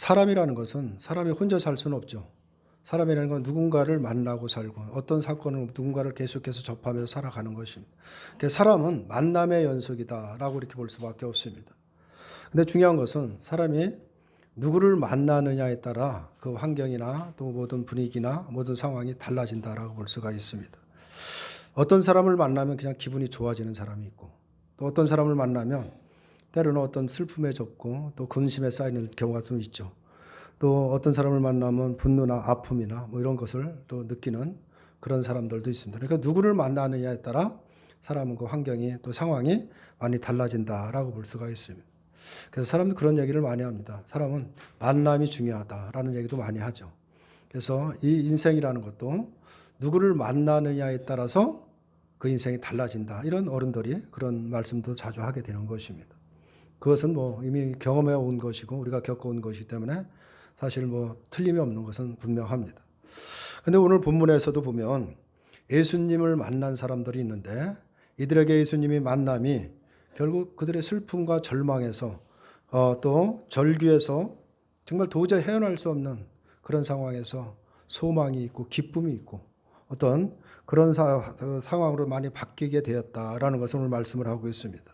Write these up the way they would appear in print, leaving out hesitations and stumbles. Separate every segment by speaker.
Speaker 1: 사람이라는 것은 사람이 혼자 살 수는 없죠. 사람이라는 건 누군가를 만나고 살고 어떤 사건을 누군가를 계속해서 접하면서 살아가는 것입니다. 그래서 사람은 만남의 연속이다라고 이렇게 볼 수밖에 없습니다. 근데 중요한 것은 사람이 누구를 만나느냐에 따라 그 환경이나 또 모든 분위기나 모든 상황이 달라진다라고 볼 수가 있습니다. 어떤 사람을 만나면 그냥 기분이 좋아지는 사람이 있고 또 어떤 사람을 만나면 때로는 어떤 슬픔에 젖고 또 근심에 쌓이는 경우가 좀 있죠. 또 어떤 사람을 만나면 분노나 아픔이나 뭐 이런 것을 또 느끼는 그런 사람들도 있습니다. 그러니까 누구를 만나느냐에 따라 사람은 그 환경이 또 상황이 많이 달라진다라고 볼 수가 있습니다. 그래서 사람들 그런 얘기를 많이 합니다. 사람은 만남이 중요하다라는 얘기도 많이 하죠. 그래서 이 인생이라는 것도 누구를 만나느냐에 따라서 그 인생이 달라진다. 이런 어른들이 그런 말씀도 자주 하게 되는 것입니다. 그것은 뭐 이미 경험해 온 것이고 우리가 겪어온 것이기 때문에 사실 뭐 틀림이 없는 것은 분명합니다. 근데 오늘 본문에서도 보면 예수님을 만난 사람들이 있는데 이들에게 예수님이 만남이 결국 그들의 슬픔과 절망에서 또 절규에서 정말 도저히 헤어날 수 없는 그런 상황에서 소망이 있고 기쁨이 있고 어떤 그런 상황으로 많이 바뀌게 되었다라는 것을 오늘 말씀을 하고 있습니다.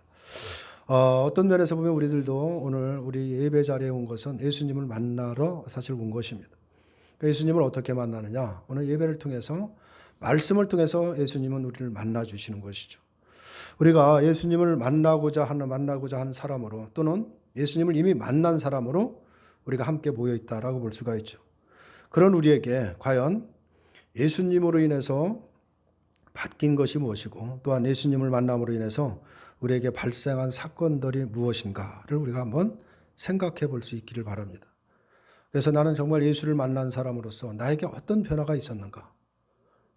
Speaker 1: 어떤 면에서 보면 우리들도 오늘 우리 예배 자리에 온 것은 예수님을 만나러 사실 온 것입니다. 예수님을 어떻게 만나느냐? 오늘 예배를 통해서 말씀을 통해서 예수님은 우리를 만나 주시는 것이죠. 우리가 예수님을 만나고자 하는 사람으로 또는 예수님을 이미 만난 사람으로 우리가 함께 모여 있다라고 볼 수가 있죠. 그런 우리에게 과연 예수님으로 인해서 바뀐 것이 무엇이고 또한 예수님을 만남으로 인해서 우리에게 발생한 사건들이 무엇인가를 우리가 한번 생각해 볼 수 있기를 바랍니다. 그래서 나는 정말 예수를 만난 사람으로서 나에게 어떤 변화가 있었는가?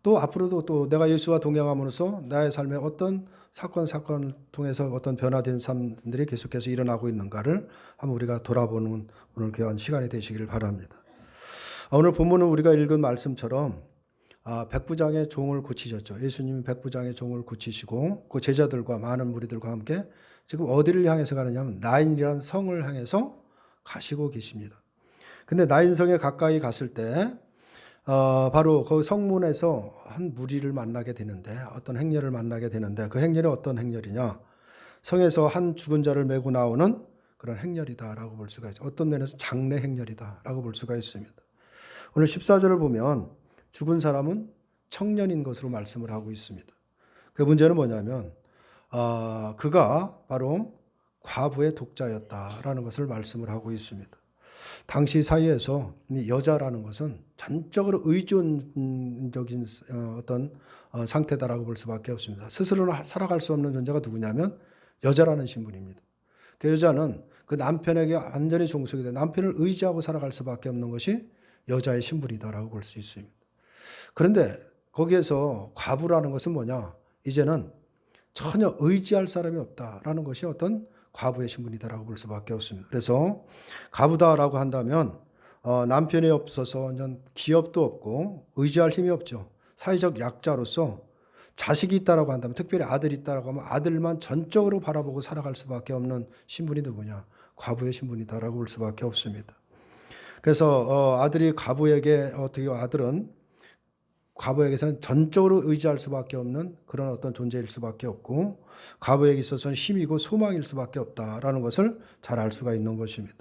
Speaker 1: 또 앞으로도 또 내가 예수와 동행함으로써 나의 삶에 어떤 사건을 통해서 어떤 변화된 삶들이 계속해서 일어나고 있는가를 한번 우리가 돌아보는 오늘 귀한 시간이 되시기를 바랍니다. 오늘 본문은 우리가 읽은 말씀처럼 백부장의 종을 고치셨죠. 예수님이 백부장의 종을 고치시고 그 제자들과 많은 무리들과 함께 지금 어디를 향해서 가느냐면 나인이라는 성을 향해서 가시고 계십니다. 근데 나인성에 가까이 갔을 때 바로 그 성문에서 한 무리를 만나게 되는데 어떤 행렬을 만나게 되는데 그 행렬이 어떤 행렬이냐? 성에서 한 죽은 자를 메고 나오는 그런 행렬이다라고 볼 수가 있죠. 어떤 면에서 장례 행렬이다라고 볼 수가 있습니다. 오늘 14절을 보면 죽은 사람은 청년인 것으로 말씀을 하고 있습니다. 그 문제는 뭐냐면 그가 바로 과부의 독자였다라는 것을 말씀을 하고 있습니다. 당시 사회에서 이 여자라는 것은 전적으로 의존적인 어떤 상태다라고 볼 수밖에 없습니다. 스스로는 살아갈 수 없는 존재가 누구냐면 여자라는 신분입니다. 그 여자는 그 남편에게 완전히 종속이 돼 남편을 의지하고 살아갈 수밖에 없는 것이 여자의 신분이다라고 볼 수 있습니다. 그런데 거기에서 과부라는 것은 뭐냐? 이제는 전혀 의지할 사람이 없다라는 것이 어떤 과부의 신분이다라고 볼 수밖에 없습니다. 그래서 과부다라고 한다면 남편이 없어서 기업도 없고 의지할 힘이 없죠. 사회적 약자로서 자식이 있다라고 한다면 특별히 아들이 있다라고 하면 아들만 전적으로 바라보고 살아갈 수밖에 없는 신분이 누구냐? 과부의 신분이다라고 볼 수밖에 없습니다. 그래서 아들이 과부에게 아들은 과부에게서는 전적으로 의지할 수밖에 없는 그런 어떤 존재일 수밖에 없고 과부에게 있어서는 힘이고 소망일 수밖에 없다라는 것을 잘 알 수가 있는 것입니다.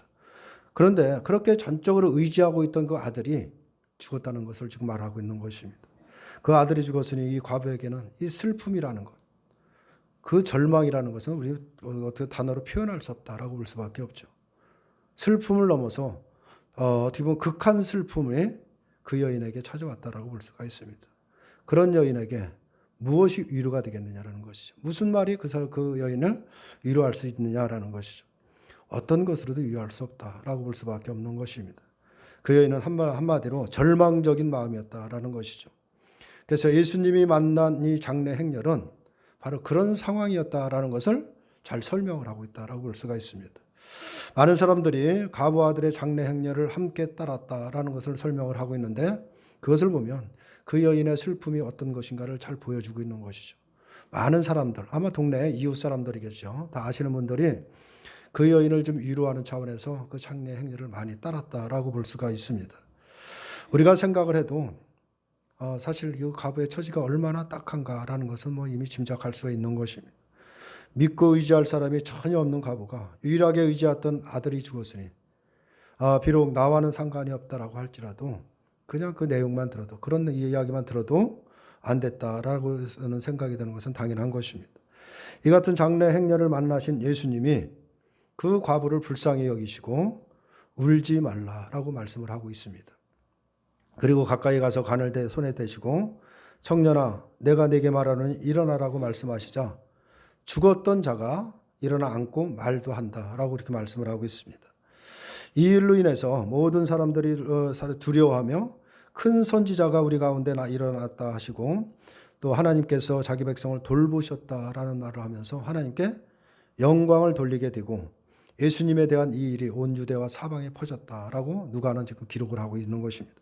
Speaker 1: 그런데 그렇게 전적으로 의지하고 있던 그 아들이 죽었다는 것을 지금 말하고 있는 것입니다. 그 아들이 죽었으니 이 과부에게는 이 슬픔이라는 것, 그 절망이라는 것은 우리 어떻게 단어로 표현할 수 없다라고 볼 수밖에 없죠. 슬픔을 넘어서 어떻게 보면 극한 슬픔이 그 여인에게 찾아왔다라고 볼 수가 있습니다. 그런 여인에게 무엇이 위로가 되겠느냐라는 것이죠. 무슨 말이 그 여인을 위로할 수 있느냐라는 것이죠. 어떤 것으로도 위로할 수 없다라고 볼 수밖에 없는 것입니다. 그 여인은 한마디로 절망적인 마음이었다라는 것이죠. 그래서 예수님이 만난 이 장례 행렬은 바로 그런 상황이었다라는 것을 잘 설명을 하고 있다라고 볼 수가 있습니다. 많은 사람들이 과부 아들의 장례 행렬을 함께 따랐다라는 것을 설명을 하고 있는데 그것을 보면 그 여인의 슬픔이 어떤 것인가를 잘 보여주고 있는 것이죠. 많은 사람들, 아마 동네 이웃 사람들이겠죠. 다 아시는 분들이 그 여인을 좀 위로하는 차원에서 그 장례 행렬을 많이 따랐다라고 볼 수가 있습니다. 우리가 생각을 해도 사실 이 과부의 처지가 얼마나 딱한가라는 것은 뭐 이미 짐작할 수가 있는 것입니다. 믿고 의지할 사람이 전혀 없는 과부가 유일하게 의지했던 아들이 죽었으니 비록 나와는 상관이 없다라고 할지라도 그냥 그 내용만 들어도 그런 이야기만 들어도 안 됐다라고 는 생각이 드는 것은 당연한 것입니다. 이 같은 장례 행렬을 만나신 예수님이 그 과부를 불쌍히 여기시고 울지 말라라고 말씀을 하고 있습니다. 그리고 가까이 가서 간을 손에 대시고 청년아 내가 네게 말하노니 일어나라고 말씀하시자 죽었던 자가 일어나 앉고 말도 한다라고 이렇게 말씀을 하고 있습니다. 이 일로 인해서 모든 사람들이 두려워하며 큰 선지자가 우리 가운데 일어났다 하시고 또 하나님께서 자기 백성을 돌보셨다라는 말을 하면서 하나님께 영광을 돌리게 되고 예수님에 대한 이 일이 온 유대와 사방에 퍼졌다라고 누가는 지금 기록을 하고 있는 것입니다.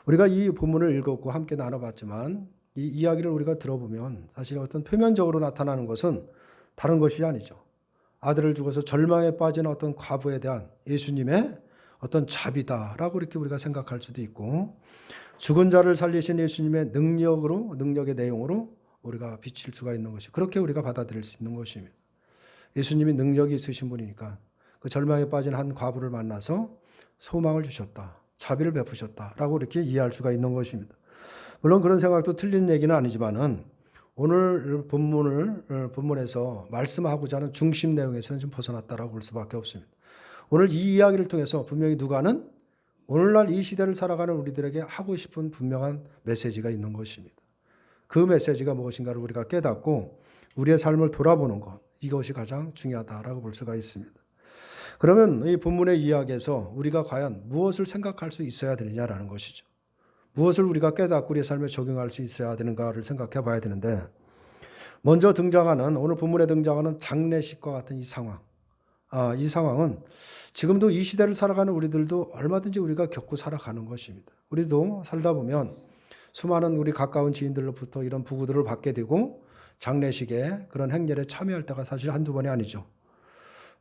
Speaker 1: 우리가 이 본문을 읽었고 함께 나눠봤지만 이 이야기를 우리가 들어보면 사실 어떤 표면적으로 나타나는 것은 다른 것이 아니죠. 아들을 죽어서 절망에 빠진 어떤 과부에 대한 예수님의 어떤 자비다라고 이렇게 우리가 생각할 수도 있고 죽은 자를 살리신 예수님의 능력의 내용으로 우리가 비칠 수가 있는 것이 그렇게 우리가 받아들일 수 있는 것입니다. 예수님이 능력이 있으신 분이니까 그 절망에 빠진 한 과부를 만나서 소망을 주셨다. 자비를 베푸셨다라고 이렇게 이해할 수가 있는 것입니다. 물론 그런 생각도 틀린 얘기는 아니지만은 오늘 본문에서 말씀하고자 하는 중심 내용에서는 좀 벗어났다라고 볼 수밖에 없습니다. 오늘 이 이야기를 통해서 분명히 누가는 오늘날 이 시대를 살아가는 우리들에게 하고 싶은 분명한 메시지가 있는 것입니다. 그 메시지가 무엇인가를 우리가 깨닫고 우리의 삶을 돌아보는 것, 이것이 가장 중요하다라고 볼 수가 있습니다. 그러면 이 본문의 이야기에서 우리가 과연 무엇을 생각할 수 있어야 되느냐라는 것이죠. 무엇을 우리가 깨닫고 우리의 삶에 적용할 수 있어야 되는가를 생각해 봐야 되는데 먼저 등장하는 오늘 본문에 등장하는 장례식과 같은 이 상황. 이 상황은 지금도 이 시대를 살아가는 우리들도 얼마든지 우리가 겪고 살아가는 것입니다. 우리도 살다 보면 수많은 우리 가까운 지인들로부터 이런 부구들을 받게 되고 장례식에 그런 행렬에 참여할 때가 사실 한두 번이 아니죠.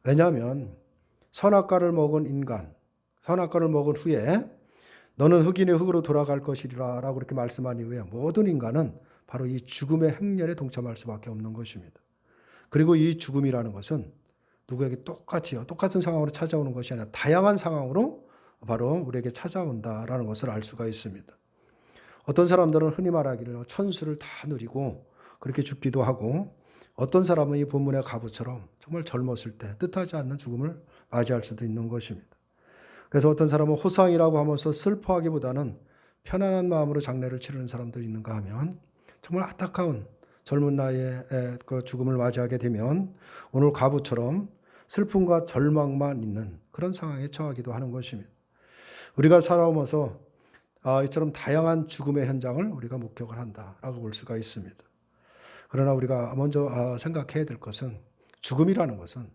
Speaker 1: 왜냐하면 선악과를 먹은 인간, 선악과를 먹은 후에 너는 흙이니 흙으로 돌아갈 것이리라 라고 이렇게 말씀한 이후에 모든 인간은 바로 이 죽음의 행렬에 동참할 수밖에 없는 것입니다. 그리고 이 죽음이라는 것은 누구에게 똑같은 상황으로 찾아오는 것이 아니라 다양한 상황으로 바로 우리에게 찾아온다라는 것을 알 수가 있습니다. 어떤 사람들은 흔히 말하기를 천수를 다 누리고 그렇게 죽기도 하고 어떤 사람은 이 본문의 과부처럼 정말 젊었을 때 뜻하지 않는 죽음을 맞이할 수도 있는 것입니다. 그래서 어떤 사람은 호상이라고 하면서 슬퍼하기보다는 편안한 마음으로 장례를 치르는 사람도 있는가 하면 정말 안타까운 젊은 나이에 그 죽음을 맞이하게 되면 오늘 과부처럼 슬픔과 절망만 있는 그런 상황에 처하기도 하는 것입니다. 우리가 살아오면서 이처럼 다양한 죽음의 현장을 우리가 목격을 한다라고 볼 수가 있습니다. 그러나 우리가 먼저 생각해야 될 것은 죽음이라는 것은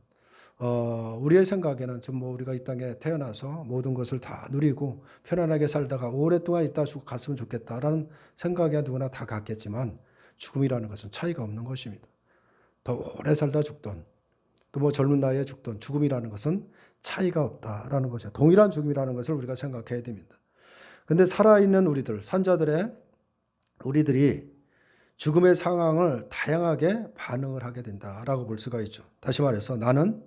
Speaker 1: 우리의 생각에는 좀 우리가 이 땅에 태어나서 모든 것을 다 누리고 편안하게 살다가 오랫동안 있다 갔으면 좋겠다라는 생각이 누구나 다 갖겠지만 죽음이라는 것은 차이가 없는 것입니다. 더 오래 살다 죽던 또 젊은 나이에 죽던 죽음이라는 것은 차이가 없다라는 것이죠. 동일한 죽음이라는 것을 우리가 생각해야 됩니다. 근데 살아있는 우리들, 우리들이 죽음의 상황을 다양하게 반응을 하게 된다라고 볼 수가 있죠. 다시 말해서 나는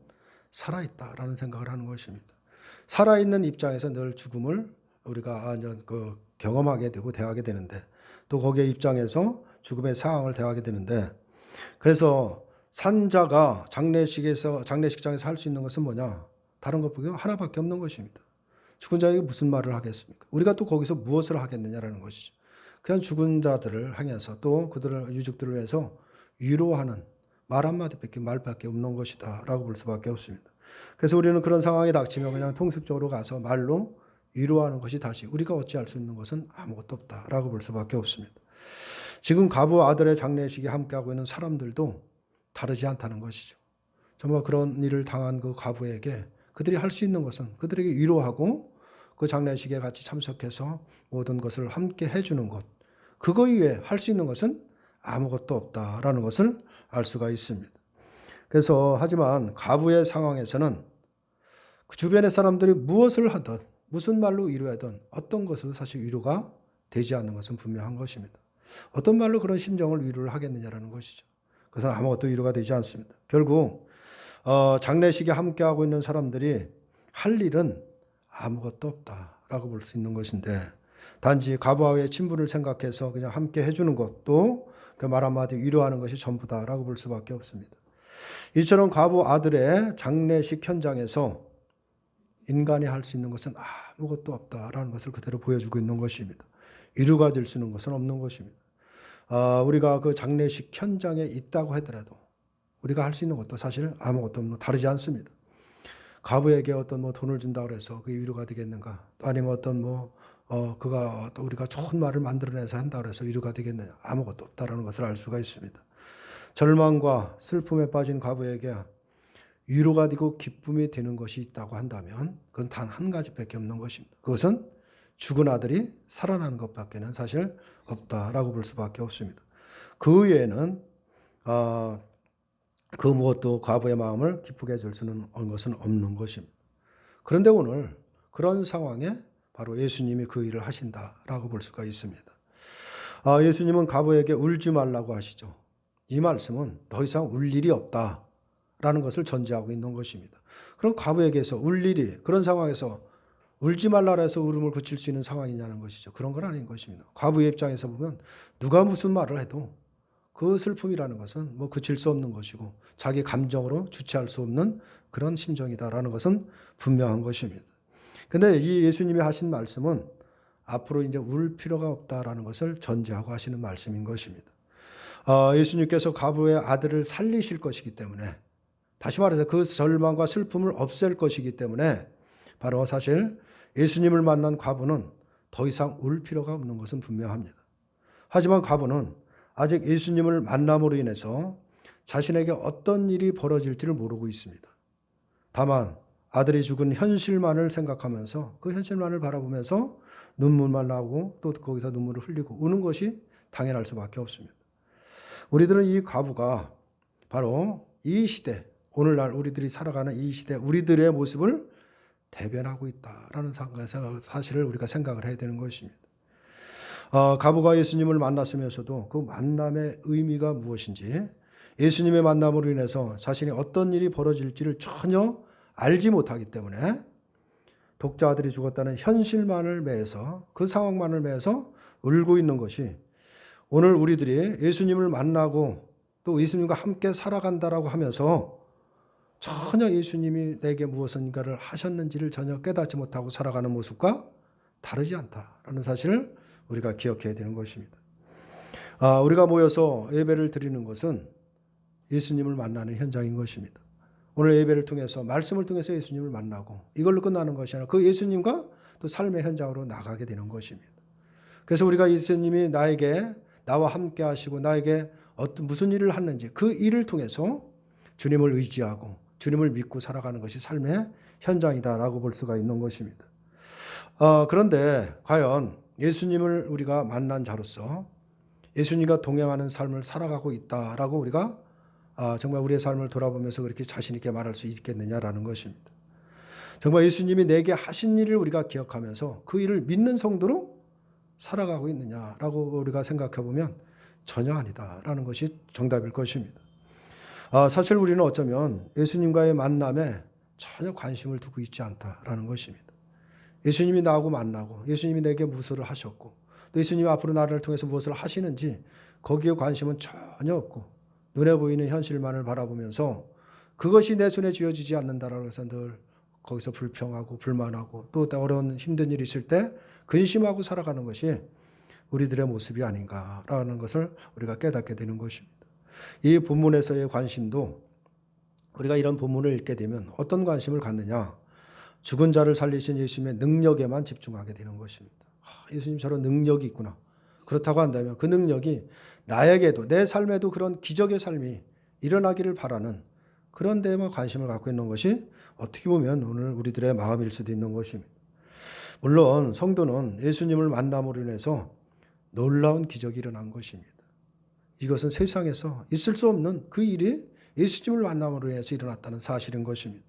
Speaker 1: 살아있다라는 생각을 하는 것입니다. 살아있는 입장에서 늘 죽음을 우리가 경험하게 되고 대하게 되는데 또 거기에 입장에서 죽음의 상황을 대하게 되는데 그래서 산자가 장례식장에서 할 수 있는 것은 뭐냐? 다른 것 보기에 하나밖에 없는 것입니다. 죽은 자에게 무슨 말을 하겠습니까? 우리가 또 거기서 무엇을 하겠느냐라는 것이죠. 그냥 죽은 자들을 향해서 또 그들을 유족들을 위해서 위로하는 말 한마디밖에 말밖에 없는 것이다 라고 볼 수밖에 없습니다. 그래서 우리는 그런 상황에 닥치면 그냥 통습적으로 가서 말로 위로하는 것이 다시 우리가 어찌할 수 있는 것은 아무것도 없다라고 볼 수밖에 없습니다. 지금 과부 아들의 장례식에 함께하고 있는 사람들도 다르지 않다는 것이죠. 정말 그런 일을 당한 그 과부에게 그들이 할 수 있는 것은 그들에게 위로하고 그 장례식에 같이 참석해서 모든 것을 함께 해주는 것. 그거 이외에 할 수 있는 것은 아무것도 없다라는 것을 알 수가 있습니다. 그래서 하지만 과부의 상황에서는 그 주변의 사람들이 무엇을 하든 무슨 말로 위로하든 어떤 것으로 사실 위로가 되지 않는 것은 분명한 것입니다. 어떤 말로 그런 심정을 위로를 하겠느냐라는 것이죠. 그것은 아무것도 위로가 되지 않습니다. 결국 장례식에 함께하고 있는 사람들이 할 일은 아무것도 없다라고 볼 수 있는 것인데 단지 과부와의 친분을 생각해서 그냥 함께 해주는 것도 그 말 한마디 위로하는 것이 전부다라고 볼 수밖에 없습니다. 이처럼 과부 아들의 장례식 현장에서 인간이 할 수 있는 것은 아무것도 없다라는 것을 그대로 보여주고 있는 것입니다. 위로가 될 수 있는 것은 없는 것입니다. 우리가 그 장례식 현장에 있다고 하더라도 우리가 할 수 있는 것도 사실 아무것도 없는 다르지 않습니다. 과부에게 어떤 돈을 준다고 해서 그게 위로가 되겠는가? 아니면 어떤 그가 또 우리가 좋은 말을 만들어내서 한다고 해서 위로가 되겠느냐? 아무것도 없다라는 것을 알 수가 있습니다. 절망과 슬픔에 빠진 과부에게 위로가 되고 기쁨이 되는 것이 있다고 한다면 그건 단 한 가지밖에 없는 것입니다. 그것은 죽은 아들이 살아나는 것밖에는 사실 없다라고 볼 수밖에 없습니다. 그 외에는 그 무엇도 과부의 마음을 기쁘게 해줄 수는 것은 없는 것입니다. 그런데 오늘 그런 상황에 바로 예수님이 그 일을 하신다라고 볼 수가 있습니다. 예수님은 과부에게 울지 말라고 하시죠. 이 말씀은 더 이상 울 일이 없다라는 것을 전제하고 있는 것입니다. 그럼 과부에게서 울 일이 그런 상황에서 울지 말라고 해서 울음을 그칠 수 있는 상황이냐는 것이죠. 그런 건 아닌 것입니다. 과부의 입장에서 보면 누가 무슨 말을 해도 그 슬픔이라는 것은 그칠 수 없는 것이고 자기 감정으로 주체할 수 없는 그런 심정이다라는 것은 분명한 것입니다. 근데 이 예수님이 하신 말씀은 앞으로 이제 울 필요가 없다라는 것을 전제하고 하시는 말씀인 것입니다. 예수님께서 과부의 아들을 살리실 것이기 때문에 다시 말해서 그 절망과 슬픔을 없앨 것이기 때문에 바로 사실 예수님을 만난 과부는 더 이상 울 필요가 없는 것은 분명합니다. 하지만 과부는 아직 예수님을 만남으로 인해서 자신에게 어떤 일이 벌어질지를 모르고 있습니다. 다만 아들이 죽은 현실만을 생각하면서 그 현실만을 바라보면서 눈물만 나고 또 거기서 눈물을 흘리고 우는 것이 당연할 수밖에 없습니다. 우리들은 이 과부가 바로 이 시대, 오늘날 우리들이 살아가는 이 시대, 우리들의 모습을 대변하고 있다라는 사실을 우리가 생각을 해야 되는 것입니다. 과부가 예수님을 만났으면서도 그 만남의 의미가 무엇인지 예수님의 만남으로 인해서 자신이 어떤 일이 벌어질지를 전혀 알지 못하기 때문에 독자 아들이 죽었다는 현실만을 매해서 그 상황만을 매해서 울고 있는 것이 오늘 우리들이 예수님을 만나고 또 예수님과 함께 살아간다라고 하면서 전혀 예수님이 내게 무엇인가를 하셨는지를 전혀 깨닫지 못하고 살아가는 모습과 다르지 않다라는 사실을 우리가 기억해야 되는 것입니다. 우리가 모여서 예배를 드리는 것은 예수님을 만나는 현장인 것입니다. 오늘 예배를 통해서 말씀을 통해서 예수님을 만나고 이걸로 끝나는 것이 아니라 그 예수님과 또 삶의 현장으로 나가게 되는 것입니다. 그래서 우리가 예수님이 나와 함께 하시고 나에게 무슨 일을 하는지 그 일을 통해서 주님을 의지하고 주님을 믿고 살아가는 것이 삶의 현장이다라고 볼 수가 있는 것입니다. 그런데 과연 예수님을 우리가 만난 자로서 예수님과 동행하는 삶을 살아가고 있다라고 우리가 정말 우리의 삶을 돌아보면서 그렇게 자신 있게 말할 수 있겠느냐라는 것입니다. 정말 예수님이 내게 하신 일을 우리가 기억하면서 그 일을 믿는 성도로 살아가고 있느냐라고 우리가 생각해 보면 전혀 아니다라는 것이 정답일 것입니다. 사실 우리는 어쩌면 예수님과의 만남에 전혀 관심을 두고 있지 않다라는 것입니다. 예수님이 나하고 만나고 예수님이 내게 무엇을 하셨고 또 예수님이 앞으로 나를 통해서 무엇을 하시는지 거기에 관심은 전혀 없고 눈에 보이는 현실만을 바라보면서 그것이 내 손에 쥐어지지 않는다라고 해서 늘 거기서 불평하고 불만하고 또 어려운 힘든 일이 있을 때 근심하고 살아가는 것이 우리들의 모습이 아닌가라는 것을 우리가 깨닫게 되는 것입니다. 이 본문에서의 관심도 우리가 이런 본문을 읽게 되면 어떤 관심을 갖느냐? 죽은 자를 살리신 예수님의 능력에만 집중하게 되는 것입니다. 예수님 저런 능력이 있구나. 그렇다고 한다면 그 능력이 나에게도 내 삶에도 그런 기적의 삶이 일어나기를 바라는 그런 데에만 관심을 갖고 있는 것이 어떻게 보면 오늘 우리들의 마음일 수도 있는 것입니다. 물론 성도는 예수님을 만남으로 인해서 놀라운 기적이 일어난 것입니다. 이것은 세상에서 있을 수 없는 그 일이 예수님을 만남으로 인해서 일어났다는 사실인 것입니다.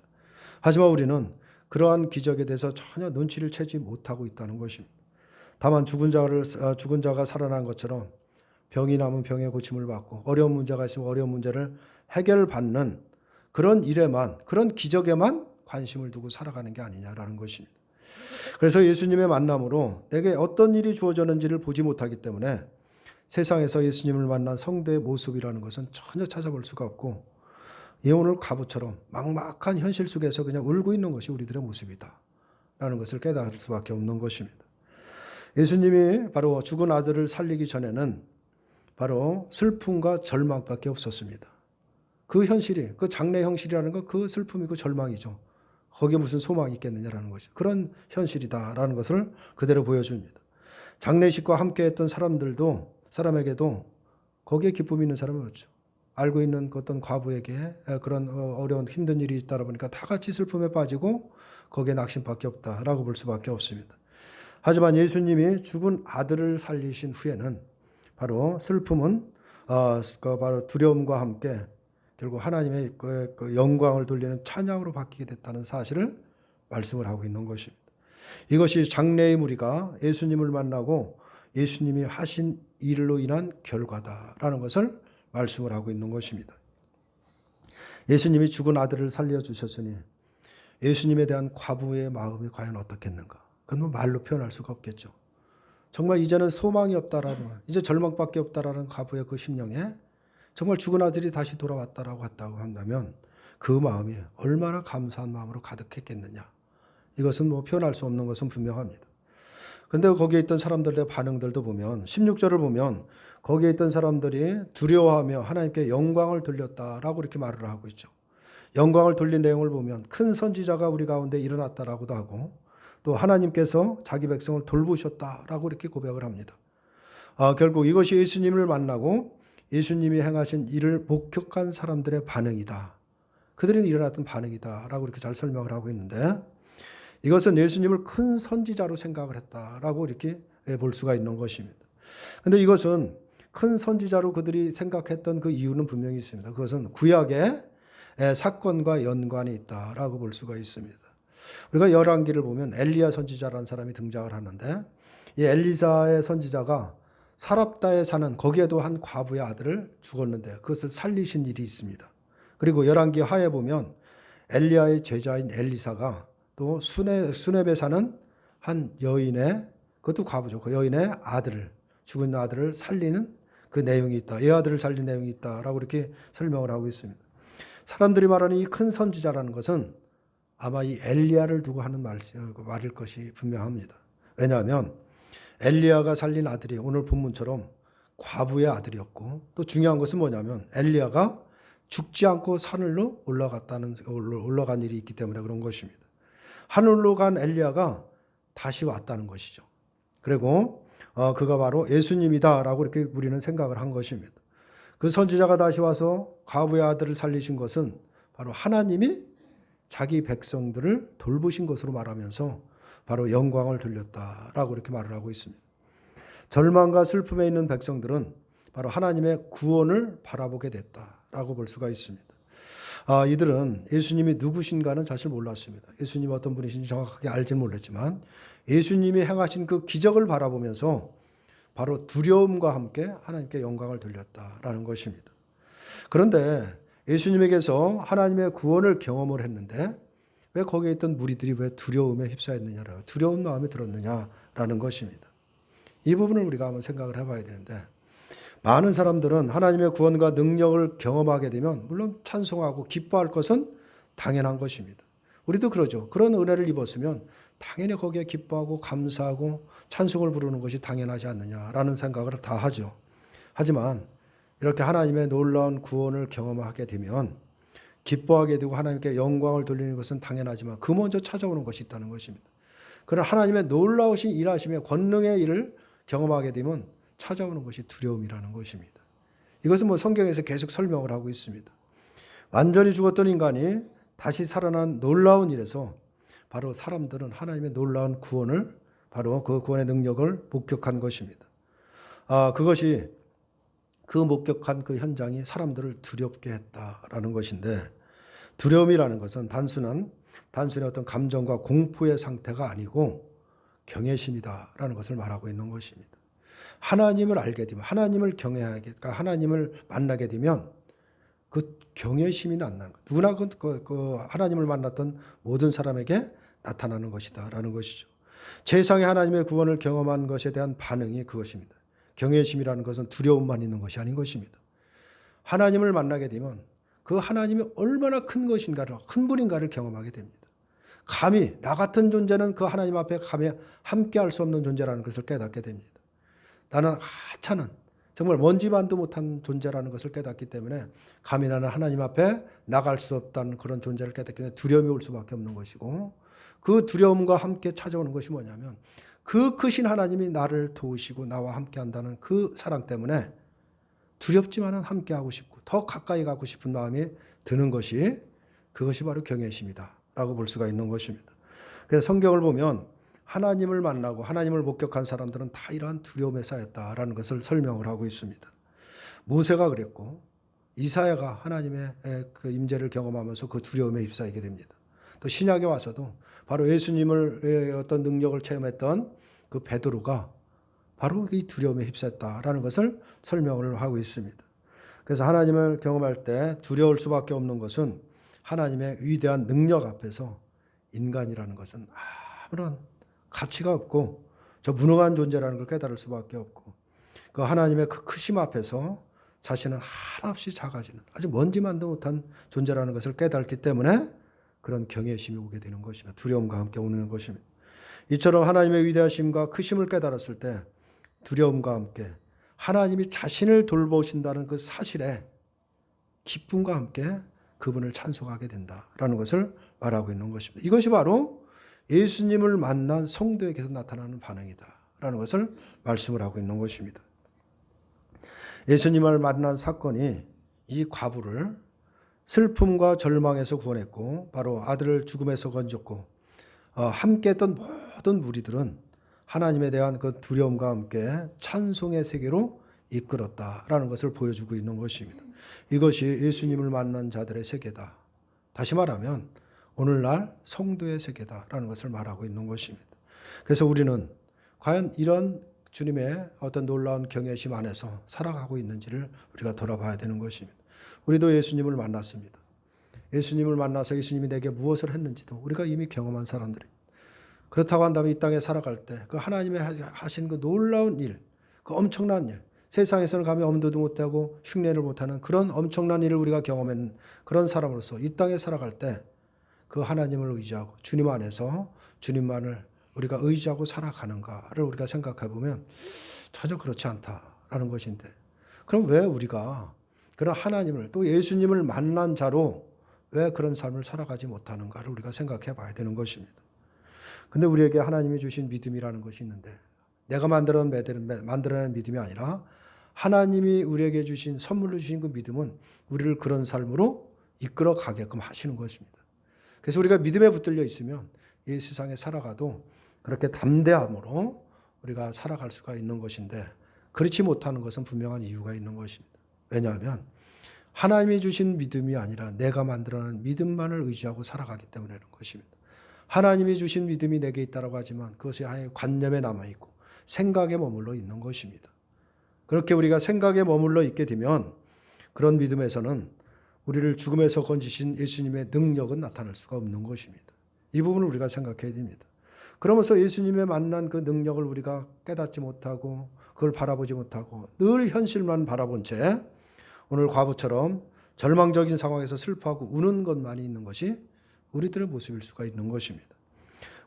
Speaker 1: 하지만 우리는 그러한 기적에 대해서 전혀 눈치를 채지 못하고 있다는 것입니다. 다만 죽은 자가 살아난 것처럼 병이 나면 병의 고침을 받고 어려운 문제가 있으면 어려운 문제를 해결받는 그런 일에만, 그런 기적에만 관심을 두고 살아가는 게 아니냐라는 것입니다. 그래서 예수님의 만남으로 내게 어떤 일이 주어졌는지를 보지 못하기 때문에 세상에서 예수님을 만난 성도의 모습이라는 것은 전혀 찾아볼 수가 없고, 오늘 갑옷처럼 막막한 현실 속에서 그냥 울고 있는 것이 우리들의 모습이다 라는 것을 깨달을 수밖에 없는 것입니다. 예수님이 바로 죽은 아들을 살리기 전에는 바로 슬픔과 절망밖에 없었습니다. 그 현실이, 그 장래 형실이라는 건 그 슬픔이고 절망이죠. 거기에 무슨 소망이 있겠느냐라는 것이, 그런 현실이다라는 것을 그대로 보여줍니다. 장례식과 함께했던 사람에게도 거기에 기쁨이 있는 사람은 없죠. 알고 있는 어떤 과부에게 그런 어려운 힘든 일이 있다 보니까 다 같이 슬픔에 빠지고 거기에 낙심밖에 없다라고 볼 수밖에 없습니다. 하지만 예수님이 죽은 아들을 살리신 후에는 바로 슬픔은 바로 두려움과 함께 결국 하나님의 그 영광을 돌리는 찬양으로 바뀌게 됐다는 사실을 말씀을 하고 있는 것입니다. 이것이 장래의 무리가 예수님을 만나고 예수님이 하신 일로 인한 결과다라는 것을 말씀을 하고 있는 것입니다. 예수님이 죽은 아들을 살려주셨으니 예수님에 대한 과부의 마음이 과연 어떻겠는가? 그건 뭐 말로 표현할 수가 없겠죠. 정말 이제는 소망이 없다라는, 이제 절망밖에 없다라는 과부의 그 심령에 정말 죽은 아들이 다시 돌아왔다라고 한다면 그 마음이 얼마나 감사한 마음으로 가득했겠느냐. 이것은 뭐 표현할 수 없는 것은 분명합니다. 그런데 거기에 있던 사람들의 반응들도 보면 16절을 보면 거기에 있던 사람들이 두려워하며 하나님께 영광을 돌렸다라고 이렇게 말을 하고 있죠. 영광을 돌린 내용을 보면 큰 선지자가 우리 가운데 일어났다라고도 하고 또 하나님께서 자기 백성을 돌보셨다라고 이렇게 고백을 합니다. 결국 이것이 예수님을 만나고 예수님이 행하신 일을 목격한 사람들의 반응이다. 그들이 일어났던 반응이다라고 이렇게 잘 설명을 하고 있는데, 이것은 예수님을 큰 선지자로 생각을 했다라고 이렇게 볼 수가 있는 것입니다. 그런데 이것은 큰 선지자로 그들이 생각했던 그 이유는 분명히 있습니다. 그것은 구약의 사건과 연관이 있다라고 볼 수가 있습니다. 우리가 열왕기를 보면 엘리야 선지자라는 사람이 등장을 하는데, 이 엘리사의 선지자가 사랍다에 사는 거기에도 한 과부의 아들을 죽었는데 그것을 살리신 일이 있습니다. 그리고 열왕기 하에 보면 엘리야의 제자인 엘리사가 또 수렙에 사는 한 여인의, 그것도 과부죠. 그 여인의 아들을, 죽은 아들을 살리는 그 내용이 있다. 이 아들을 살린 내용이 있다라고 이렇게 설명을 하고 있습니다. 사람들이 말하는 이 큰 선지자라는 것은 아마 이 엘리야를 두고 하는 말일 것이 분명합니다. 왜냐하면 엘리야가 살린 아들이 오늘 본문처럼 과부의 아들이었고, 또 중요한 것은 뭐냐면 엘리야가 죽지 않고 하늘로 올라간 일이 있기 때문에 그런 것입니다. 하늘로 간 엘리야가 다시 왔다는 것이죠. 그리고 그가 바로 예수님이다라고 이렇게 우리는 생각을 한 것입니다. 그 선지자가 다시 와서 과부의 아들을 살리신 것은 바로 하나님이 자기 백성들을 돌보신 것으로 말하면서 바로 영광을 돌렸다라고 이렇게 말을 하고 있습니다. 절망과 슬픔에 있는 백성들은 바로 하나님의 구원을 바라보게 됐다라고 볼 수가 있습니다. 이들은 예수님이 누구신가는 사실 몰랐습니다. 예수님이 어떤 분이신지 정확하게 알지는 몰랐지만 예수님이 행하신 그 기적을 바라보면서 바로 두려움과 함께 하나님께 영광을 돌렸다라는 것입니다. 그런데 예수님에게서 하나님의 구원을 경험을 했는데 왜 거기에 있던 무리들이 왜 두려움에 휩싸였느냐라고, 두려운 마음이 들었느냐라는 것입니다. 이 부분을 우리가 한번 생각을 해봐야 되는데, 많은 사람들은 하나님의 구원과 능력을 경험하게 되면 물론 찬송하고 기뻐할 것은 당연한 것입니다. 우리도 그러죠. 그런 은혜를 입었으면 당연히 거기에 기뻐하고 감사하고 찬송을 부르는 것이 당연하지 않느냐라는 생각을 다 하죠. 하지만 이렇게 하나님의 놀라운 구원을 경험하게 되면 기뻐하게 되고 하나님께 영광을 돌리는 것은 당연하지만 그 먼저 찾아오는 것이 있다는 것입니다. 그러나 하나님의 놀라우신 일하심의 권능의 일을 경험하게 되면 찾아오는 것이 두려움이라는 것입니다. 이것은 뭐 성경에서 계속 설명을 하고 있습니다. 완전히 죽었던 인간이 다시 살아난 놀라운 일에서 바로 사람들은 하나님의 놀라운 구원을, 바로 그 구원의 능력을 목격한 것입니다. 그것이 그 목격한 그 현장이 사람들을 두렵게 했다라는 것인데, 두려움이라는 것은 단순히 어떤 감정과 공포의 상태가 아니고 경외심이다라는 것을 말하고 있는 것입니다. 하나님을 알게 되면, 하나님을 경외하게, 그러니까 하나님을 만나게 되면 그 경외심이 나타나는 것. 누구나 그 하나님을 만났던 모든 사람에게 나타나는 것이다라는 것이죠. 세상에 하나님의 구원을 경험한 것에 대한 반응이 그것입니다. 경외심이라는 것은 두려움만 있는 것이 아닌 것입니다. 하나님을 만나게 되면 그 하나님이 얼마나 큰 것인가를, 큰 분인가를 경험하게 됩니다. 감히 나 같은 존재는 그 하나님 앞에 감히 함께할 수 없는 존재라는 것을 깨닫게 됩니다. 나는 하찮은 정말 먼지만도 못한 존재라는 것을 깨닫기 때문에 감히 나는 하나님 앞에 나갈 수 없다는 그런 존재를 깨닫기 때문에 두려움이 올 수밖에 없는 것이고, 그 두려움과 함께 찾아오는 것이 뭐냐면 그 크신 하나님이 나를 도우시고 나와 함께한다는 그 사랑 때문에 두렵지만은 함께하고 싶고 더 가까이 가고 싶은 마음이 드는 것이, 그것이 바로 경외심이다 라고 볼 수가 있는 것입니다. 그래서 성경을 보면 하나님을 만나고 하나님을 목격한 사람들은 다 이러한 두려움에 쌓였다라는 것을 설명을 하고 있습니다. 모세가 그랬고 이사야가 하나님의 그 임재를 경험하면서 그 두려움에 휩싸이게 됩니다. 또 신약에 와서도 바로 예수님을 어떤 능력을 체험했던 그 베드로가 바로 이 두려움에 휩싸였다라는 것을 설명을 하고 있습니다. 그래서 하나님을 경험할 때 두려울 수밖에 없는 것은 하나님의 위대한 능력 앞에서 인간이라는 것은 아무런 가치가 없고 저 무능한 존재라는 걸 깨달을 수밖에 없고, 그 하나님의 그 크심 앞에서 자신은 한없이 작아지는 아주 먼지만도 못한 존재라는 것을 깨닫기 때문에 그런 경외심이 오게 되는 것이며 두려움과 함께 오는 것입니다. 이처럼 하나님의 위대하심과 크심을 깨달았을 때 두려움과 함께 하나님이 자신을 돌보신다는 그 사실에 기쁨과 함께 그분을 찬송하게 된다라는 것을 말하고 있는 것입니다. 이것이 바로 예수님을 만난 성도에게서 나타나는 반응이다라는 것을 말씀을 하고 있는 것입니다. 예수님을 만난 사건이 이 과부를 슬픔과 절망에서 구원했고 바로 아들을 죽음에서 건졌고, 함께했던 모든 무리들은 하나님에 대한 그 두려움과 함께 찬송의 세계로 이끌었다라는 것을 보여주고 있는 것입니다. 이것이 예수님을 만난 자들의 세계다. 다시 말하면 오늘날 성도의 세계다라는 것을 말하고 있는 것입니다. 그래서 우리는 과연 이런 주님의 어떤 놀라운 경외심 안에서 살아가고 있는지를 우리가 돌아봐야 되는 것입니다. 우리도 예수님을 만났습니다. 예수님을 만나서 예수님이 내게 무엇을 했는지도 우리가 이미 경험한 사람들입니다. 그렇다고 한다면 이 땅에 살아갈 때 그 하나님의 하신 그 놀라운 일, 그 엄청난 일, 세상에서는 감히 엄두도 못하고 흉내를 못하는 그런 엄청난 일을 우리가 경험한 그런 사람으로서 이 땅에 살아갈 때 그 하나님을 의지하고 주님 안에서 주님만을 우리가 의지하고 살아가는가를 우리가 생각해 보면 전혀 그렇지 않다라는 것인데, 그럼 왜 우리가 그런 하나님을 또 예수님을 만난 자로 왜 그런 삶을 살아가지 못하는가를 우리가 생각해 봐야 되는 것입니다. 근데 우리에게 하나님이 주신 믿음이라는 것이 있는데, 내가 만들어낸 믿음이 아니라 하나님이 우리에게 주신 선물로 주신 그 믿음은 우리를 그런 삶으로 이끌어 가게끔 하시는 것입니다. 그래서 우리가 믿음에 붙들려 있으면 이 세상에 살아가도 그렇게 담대함으로 우리가 살아갈 수가 있는 것인데, 그렇지 못하는 것은 분명한 이유가 있는 것입니다. 왜냐하면 하나님이 주신 믿음이 아니라 내가 만들어낸 믿음만을 의지하고 살아가기 때문에 그런 것입니다. 하나님이 주신 믿음이 내게 있다고 하지만 그것이 아예 관념에 남아있고 생각에 머물러 있는 것입니다. 그렇게 우리가 생각에 머물러 있게 되면 그런 믿음에서는 우리를 죽음에서 건지신 예수님의 능력은 나타날 수가 없는 것입니다. 이 부분을 우리가 생각해야 됩니다. 그러면서 예수님의 만난 그 능력을 우리가 깨닫지 못하고 그걸 바라보지 못하고 늘 현실만 바라본 채 오늘 과부처럼 절망적인 상황에서 슬퍼하고 우는 것만이 있는 것이 우리들의 모습일 수가 있는 것입니다.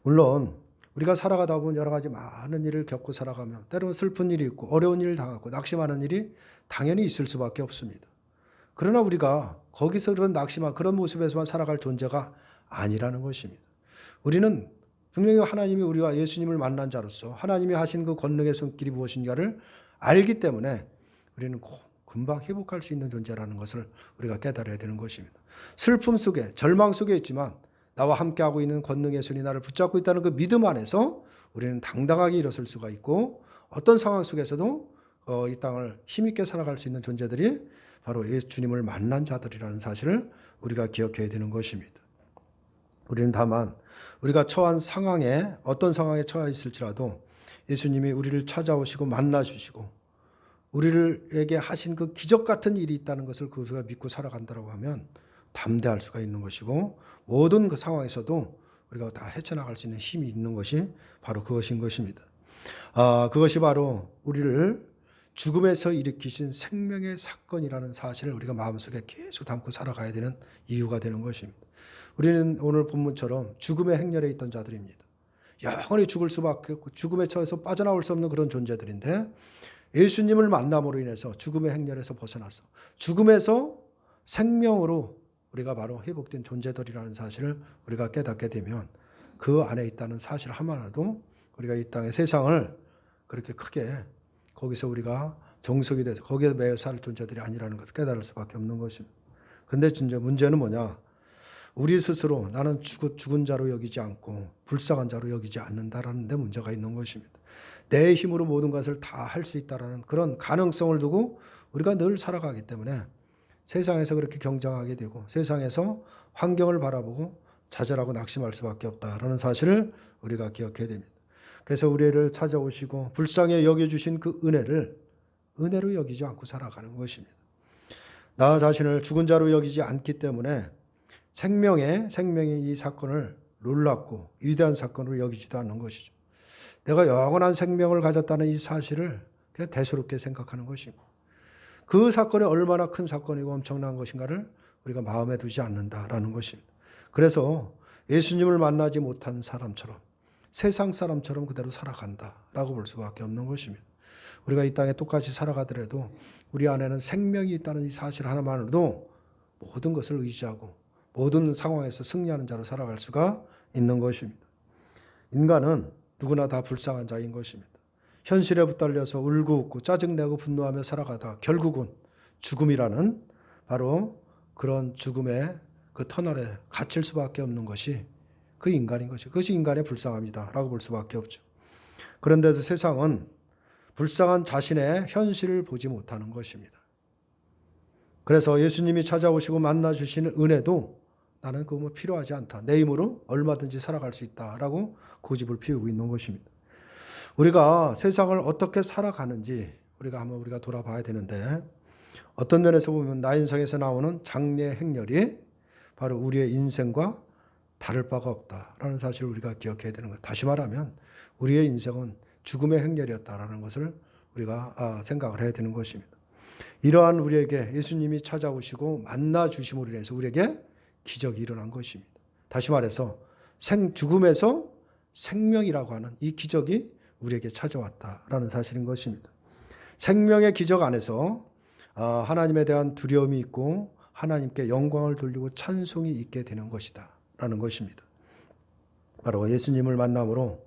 Speaker 1: 물론 우리가 살아가다 보면 여러 가지 많은 일을 겪고 살아가면 때로는 슬픈 일이 있고 어려운 일을 당하고 낙심하는 일이 당연히 있을 수밖에 없습니다. 그러나 우리가 거기서 그런 낙심한 그런 모습에서만 살아갈 존재가 아니라는 것입니다. 우리는 분명히 하나님이 우리와 예수님을 만난 자로서 하나님이 하신 그 권능의 손길이 무엇인가를 알기 때문에 우리는 금방 회복할 수 있는 존재라는 것을 우리가 깨달아야 되는 것입니다. 슬픔 속에 절망 속에 있지만 나와 함께하고 있는 권능의 손이 나를 붙잡고 있다는 그 믿음 안에서 우리는 당당하게 일어설 수가 있고 어떤 상황 속에서도 이 땅을 힘있게 살아갈 수 있는 존재들이 바로 예수님을 만난 자들이라는 사실을 우리가 기억해야 되는 것입니다. 우리는 다만 우리가 처한 상황에 어떤 상황에 처해 있을지라도 예수님이 우리를 찾아오시고 만나주시고 우리에게 하신 그 기적 같은 일이 있다는 것을 그것을 믿고 살아간다고 하면 담대할 수가 있는 것이고 모든 그 상황에서도 우리가 다 헤쳐나갈 수 있는 힘이 있는 것이 바로 그것인 것입니다. 그것이 바로 우리를 죽음에서 일으키신 생명의 사건이라는 사실을 우리가 마음속에 계속 담고 살아가야 되는 이유가 되는 것입니다. 우리는 오늘 본문처럼 죽음의 행렬에 있던 자들입니다. 영원히 죽을 수밖에 없고 죽음에 처해서 빠져나올 수 없는 그런 존재들인데 예수님을 만남으로 인해서 죽음의 행렬에서 벗어나서 죽음에서 생명으로 우리가 바로 회복된 존재들이라는 사실을 우리가 깨닫게 되면 그 안에 있다는 사실 하나라도 우리가 이 땅의 세상을 그렇게 크게 거기서 우리가 정석이 돼서 거기에 매여 살 존재들이 아니라는 것을 깨달을 수밖에 없는 것입니다. 그런데 진짜 문제는 뭐냐? 우리 스스로 나는 죽은 자로 여기지 않고 불쌍한 자로 여기지 않는다라는 데 문제가 있는 것입니다. 내 힘으로 모든 것을 다 할 수 있다라는 그런 가능성을 두고 우리가 늘 살아가기 때문에 세상에서 그렇게 경쟁하게 되고 세상에서 환경을 바라보고 좌절하고 낙심할 수밖에 없다라는 사실을 우리가 기억해야 됩니다. 그래서 우리를 찾아오시고 불쌍히 여겨주신 그 은혜로 여기지 않고 살아가는 것입니다. 나 자신을 죽은 자로 여기지 않기 때문에 생명의 이 사건을 놀랍고 위대한 사건으로 여기지도 않는 것이죠. 내가 영원한 생명을 가졌다는 이 사실을 그냥 대수롭게 생각하는 것이고 그 사건이 얼마나 큰 사건이고 엄청난 것인가를 우리가 마음에 두지 않는다라는 것입니다. 그래서 예수님을 만나지 못한 사람처럼 세상 사람처럼 그대로 살아간다라고 볼 수밖에 없는 것입니다. 우리가 이 땅에 똑같이 살아가더라도 우리 안에는 생명이 있다는 이 사실 하나만으로도 모든 것을 의지하고 모든 상황에서 승리하는 자로 살아갈 수가 있는 것입니다. 인간은 누구나 다 불쌍한 자인 것입니다. 현실에 붙들려서 울고 웃고 짜증내고 분노하며 살아가다 결국은 죽음이라는 바로 그런 죽음의 그 터널에 갇힐 수밖에 없는 것이 그 인간인 것이죠. 그것이 인간의 불쌍함이다라고 볼 수밖에 없죠. 그런데도 세상은 불쌍한 자신의 현실을 보지 못하는 것입니다. 그래서 예수님이 찾아오시고 만나주시는 은혜도 나는 그거 뭐 필요하지 않다. 내 힘으로 얼마든지 살아갈 수 있다라고 고집을 피우고 있는 것입니다. 우리가 세상을 어떻게 살아가는지 우리가 돌아봐야 되는데 어떤 면에서 보면 나인성에서 나오는 장래 행렬이 바로 우리의 인생과 다를 바가 없다라는 사실을 우리가 기억해야 되는 것. 다시 말하면 우리의 인생은 죽음의 행렬이었다라는 것을 우리가 생각을 해야 되는 것입니다. 이러한 우리에게 예수님이 찾아오시고 만나 주심으로 인해서 우리에게 기적이 일어난 것입니다. 다시 말해서 죽음에서 생명이라고 하는 이 기적이 우리에게 찾아왔다라는 사실인 것입니다. 생명의 기적 안에서 하나님에 대한 두려움이 있고 하나님께 영광을 돌리고 찬송이 있게 되는 것이다 라는 것입니다. 바로 예수님을 만남으로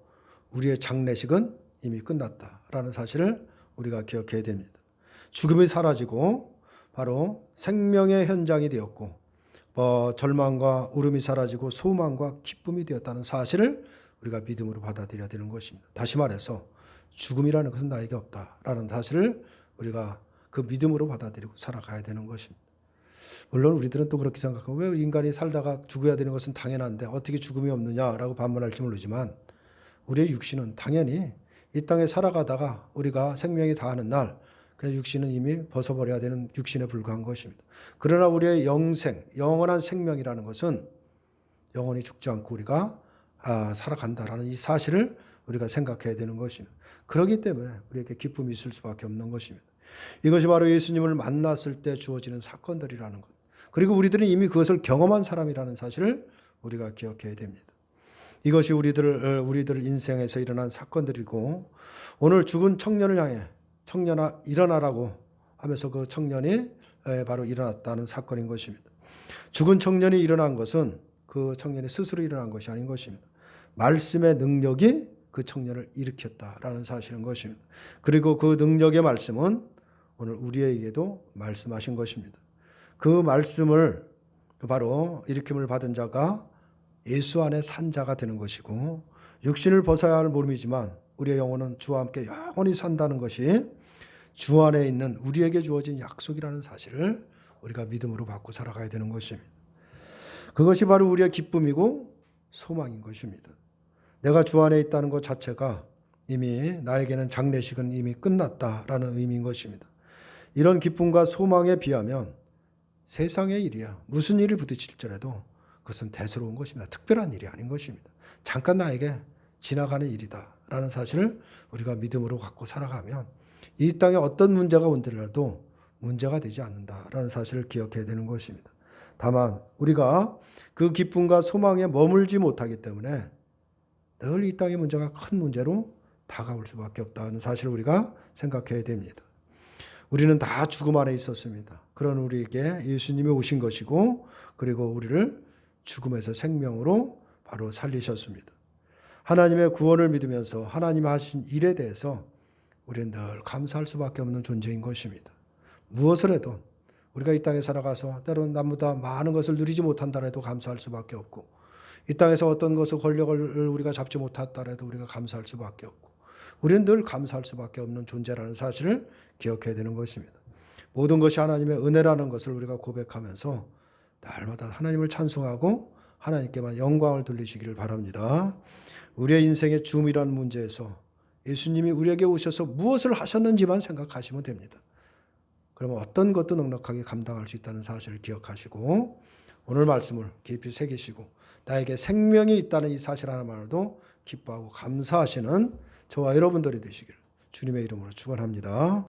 Speaker 1: 우리의 장례식은 이미 끝났다라는 사실을 우리가 기억해야 됩니다. 죽음이 사라지고 바로 생명의 현장이 되었고 절망과 울음이 사라지고 소망과 기쁨이 되었다는 사실을 우리가 믿음으로 받아들여야 되는 것입니다. 다시 말해서 죽음이라는 것은 나에게 없다라는 사실을 우리가 그 믿음으로 받아들이고 살아가야 되는 것입니다. 물론 우리들은 또 그렇게 생각하고 왜 인간이 살다가 죽어야 되는 것은 당연한데 어떻게 죽음이 없느냐라고 반문할지 모르지만 우리의 육신은 당연히 이 땅에 살아가다가 우리가 생명이 다하는 날 그 육신은 이미 벗어버려야 되는 육신에 불과한 것입니다. 그러나 우리의 영원한 생명이라는 것은 영원히 죽지 않고 우리가 살아간다라는 이 사실을 우리가 생각해야 되는 것입니다. 그렇기 때문에 우리에게 기쁨이 있을 수밖에 없는 것입니다. 이것이 바로 예수님을 만났을 때 주어지는 사건들이라는 것. 그리고 우리들은 이미 그것을 경험한 사람이라는 사실을 우리가 기억해야 됩니다. 이것이 우리들 인생에서 일어난 사건들이고 오늘 죽은 청년을 향해 청년아 일어나라고 하면서 그 청년이 바로 일어났다는 사건인 것입니다. 죽은 청년이 일어난 것은 그 청년이 스스로 일어난 것이 아닌 것입니다. 말씀의 능력이 그 청년을 일으켰다라는 사실인 것입니다. 그리고 그 능력의 말씀은 오늘 우리에게도 말씀하신 것입니다. 그 말씀을 바로 일으킴을 받은 자가 예수 안에 산 자가 되는 것이고 육신을 벗어야 할 몸이지만 우리의 영혼은 주와 함께 영원히 산다는 것이 주 안에 있는 우리에게 주어진 약속이라는 사실을 우리가 믿음으로 받고 살아가야 되는 것입니다. 그것이 바로 우리의 기쁨이고 소망인 것입니다. 내가 주 안에 있다는 것 자체가 이미 나에게는 장례식은 이미 끝났다라는 의미인 것입니다. 이런 기쁨과 소망에 비하면 세상의 일이야. 무슨 일을 부딪힐지라도 그것은 대수로운 것입니다. 특별한 일이 아닌 것입니다. 잠깐 나에게 지나가는 일이다라는 사실을 우리가 믿음으로 갖고 살아가면 이 땅에 어떤 문제가 온들라도 문제가 되지 않는다라는 사실을 기억해야 되는 것입니다. 다만 우리가 그 기쁨과 소망에 머물지 못하기 때문에 늘 이 땅의 문제가 큰 문제로 다가올 수밖에 없다는 사실을 우리가 생각해야 됩니다. 우리는 다 죽음 안에 있었습니다. 그런 우리에게 예수님이 오신 것이고 그리고 우리를 죽음에서 생명으로 바로 살리셨습니다. 하나님의 구원을 믿으면서 하나님 하신 일에 대해서 우리는 늘 감사할 수밖에 없는 존재인 것입니다. 무엇을 해도 우리가 이 땅에 살아가서 때로는 남보다 많은 것을 누리지 못한다 해도 감사할 수밖에 없고 이 땅에서 어떤 것을 권력을 우리가 잡지 못했다 해도 우리가 감사할 수밖에 없고 우리는 늘 감사할 수밖에 없는 존재라는 사실을 기억해야 되는 것입니다. 모든 것이 하나님의 은혜라는 것을 우리가 고백하면서 날마다 하나님을 찬송하고 하나님께만 영광을 돌리시기를 바랍니다. 우리의 인생의 줌이라는 문제에서 예수님이 우리에게 오셔서 무엇을 하셨는지만 생각하시면 됩니다. 그러면 어떤 것도 넉넉하게 감당할 수 있다는 사실을 기억하시고 오늘 말씀을 깊이 새기시고 나에게 생명이 있다는 이 사실 하나만으로도 기뻐하고 감사하시는 저와 여러분들이 되시기를 주님의 이름으로 축원합니다.